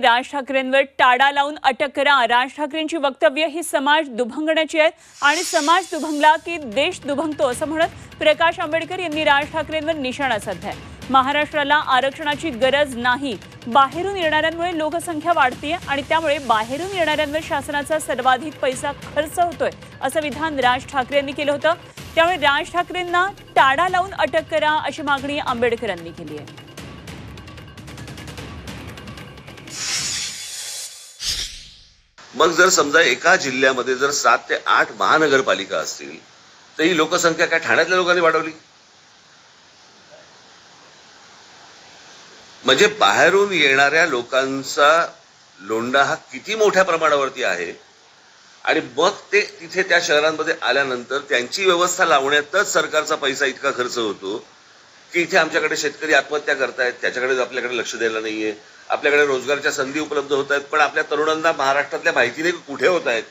राज ठाकरेंवर टाळा लावून अटक करा। राज ठाकरेंची वक्तव्य ही समाज दुभंगण्याची आहेत आणि समाज दुभंगला की देश दुभंगतो असं म्हणत प्रकाश आंबेडकर यांनी राज ठाकरेंवर निशाणा साधलाय। महाराष्ट्राला आरक्षणाची गरज नाही, बाहेरून येणाऱ्यांमुळे लोकसंख्या वाढतेय आणि त्यामुळे बाहेरून येणाऱ्यांवर शासनाचा सर्वाधिक पैसा खर्च होतोय असं विधान राज ठाकरे यांनी केलं होतं। त्यामुळे राज ठाकरेंना टाळा लावून अटक करा अशी मागणी आंबेडकरांनी केली आहे। मग जर समजा एका जिल्ह्यामध्ये जर 7 ते 8 महानगरपालिका असतील तर ही लोकसंख्या काय ठाण्यातल्या लोकांनी वाढवली? म्हणजे बाहेरून येणाऱ्या लोकांचा लोंढा हा किती मोठ्या प्रमाणावरती आहे आणि मग ते तिथे त्या शहरांमध्ये आल्यानंतर त्यांची व्यवस्था लावण्यातच सरकारचा पैसा इतका खर्च होतो की इथे आमच्याकडे शेतकरी आत्महत्या करतायत, त्याच्याकडे आपल्याकडे लक्ष द्यायला नाहीये। आपल्याकडे रोजगारच्या संधी उपलब्ध होत आहेत पण आपल्या तरुणांना महाराष्ट्रातल्या माहिती नाही कुठे होत आहेत।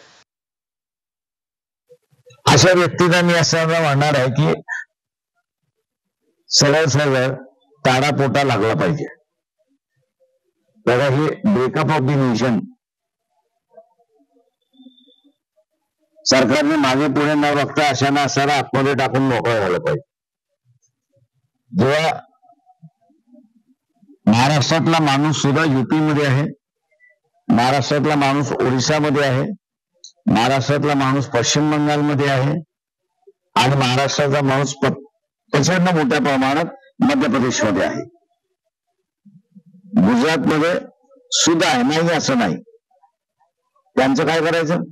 अशा व्यक्तींना मी असं म्हणणार आहे की सरळ सरळ ताडापोटा लागला पाहिजे। बघा, हे ब्रेकअप ऑफ द नेशन सरकारने मागे पुढे न बघता अशाना असाला आतमध्ये टाकून मोकळं झालं पाहिजे। जेव्हा महाराष्ट्रातला माणूस सुद्धा युपी मध्ये आहे, महाराष्ट्रातला माणूस ओरिसामध्ये आहे, महाराष्ट्रातला माणूस पश्चिम बंगालमध्ये आहे आणि महाराष्ट्राचा माणूस प्रचंड मोठ्या प्रमाणात मध्य प्रदेशमध्ये आहे, गुजरातमध्ये सुद्धा आहे, नाही असं नाही। त्यांचं काय करायचं?